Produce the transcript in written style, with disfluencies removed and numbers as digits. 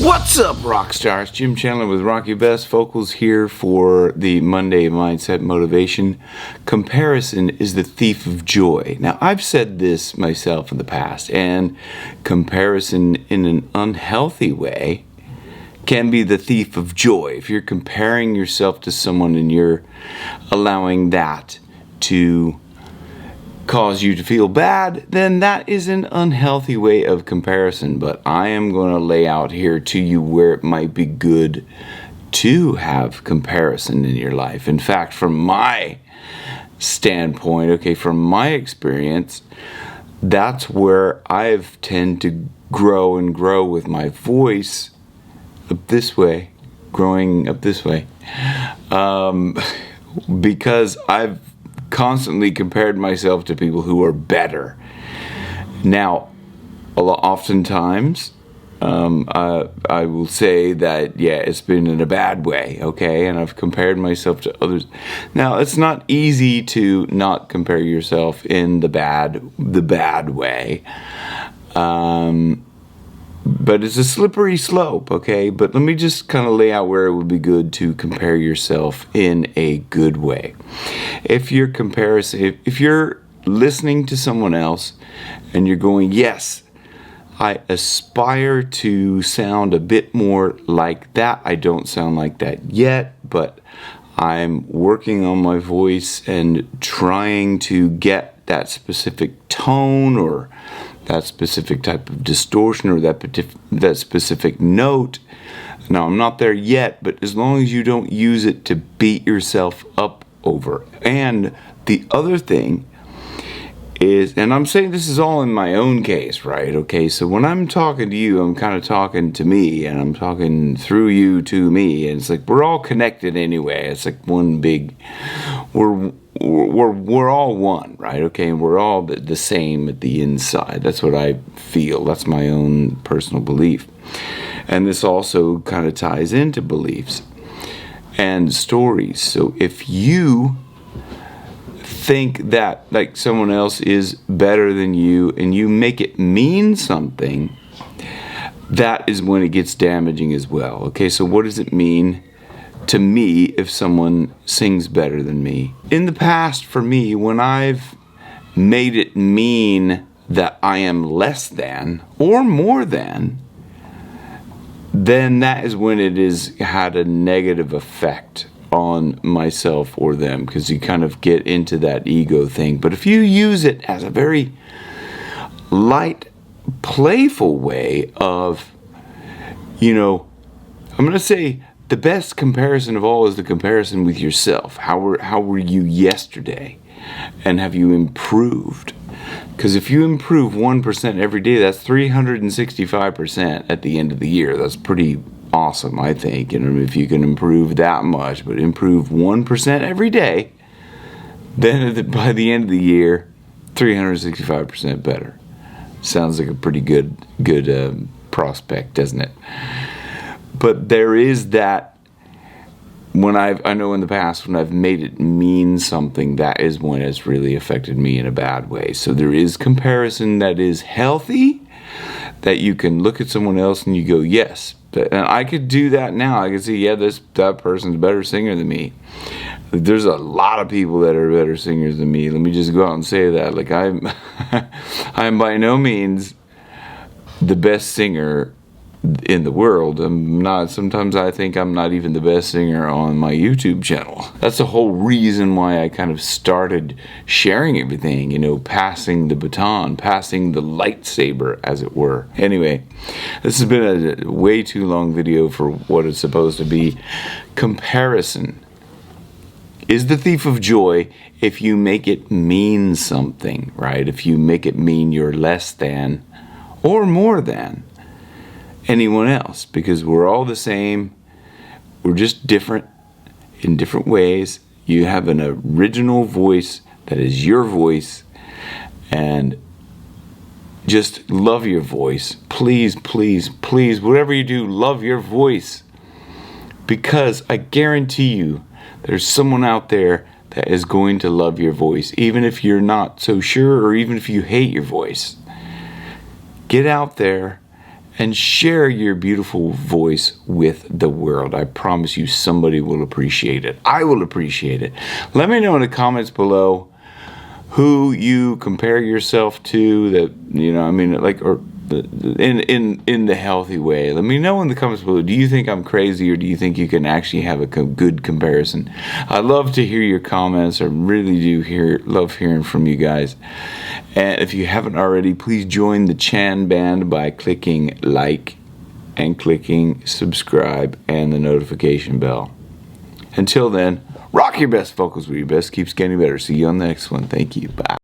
What's up, rock stars? Jim Chandler with Rock Your Best Vocals here for the Monday Mindset Motivation. Comparison is the thief of joy. Now, I've said this myself in the past, and comparison in an unhealthy way can be the thief of joy. If you're comparing yourself to someone and you're allowing that to cause you to feel bad, then that is an unhealthy way of comparison. But I am going to lay out here to you where it might be good to have comparison in your life. In fact, from my standpoint, from my experience, that's where I've tend to grow with my voice up this way, growing up this way, because I've constantly compared myself to people who are better. Now, oftentimes, I will say that, it's been in a bad way, and I've compared myself to others. Now, it's not easy to not compare yourself in the bad way. But it's a slippery slope, But let me just kind of lay out where it would be good to compare yourself in a good way. If you're listening to someone else and you're going, yes, I aspire to sound a bit more like that. I don't sound like that yet, but I'm working on my voice and trying to get that specific tone or that specific type of distortion or that specific note. Now, I'm not there yet, but as long as you don't use it to beat yourself up over. And the other thing is, and I'm saying this is all in my own case, right? So when I'm talking to you, I'm kind of talking to me, and I'm talking through you to me, and it's like we're all connected anyway. It's like one big, we're all one, right? And we're all the same at the inside. That's what I feel. That's my own personal belief. And this also kind of ties into beliefs and stories. So if you think that like someone else is better than you and you make it mean something, that is when it gets damaging as well. So what does it mean to me if someone sings better than me? In the past, for me, when I've made it mean that I am less than or more than, then that is when it has had a negative effect on myself or them, because you kind of get into that ego thing. But if you use it as a very light, playful way of, I'm going to say the best comparison of all is the comparison with yourself. How were you yesterday? And have you improved? Because if you improve 1% every day, that's 365% at the end of the year. That's pretty awesome, I think. If you can improve that much, but improve 1% every day, then by the end of the year, 365% better. Sounds like a pretty good prospect, doesn't it? But there is that. I know in the past when I've made it mean something, that is when it's really affected me in a bad way. So there is comparison that is healthy, that you can look at someone else and you go, yes. And I could do that now. I could see, that person's a better singer than me. There's a lot of people that are better singers than me. Let me just go out and say that. Like I'm by no means the best singer in the world. I'm not. Sometimes I think I'm not even the best singer on my YouTube channel. That's the whole reason why I kind of started sharing everything, passing the baton, passing the lightsaber, as it were. Anyway, this has been a way too long video for what it's supposed to be. Comparison is the thief of joy if you make it mean something, right? If you make it mean you're less than or more than anyone else, because we're all the same. We're just different in different ways. You have an original voice that is your voice, and just love your voice. Please, please, please, whatever you do, love your voice, because I guarantee you there's someone out there that is going to love your voice, even if you're not so sure, or even if you hate your voice. Get out there and share your beautiful voice with the world. I promise you somebody will appreciate it. I will appreciate it. Let me know in the comments below who you compare yourself to, that, you know, I mean, like, or in the healthy way. Let me know in the comments below. Do you think I'm crazy, or do you think you can actually have a good comparison? I love to hear your comments. I really do love hearing from you guys. And if you haven't already, please join the Chan band by clicking like and clicking subscribe and the notification bell. Until then, rock your best vocals with your best. Keeps getting better. See you on the next one. Thank you. Bye.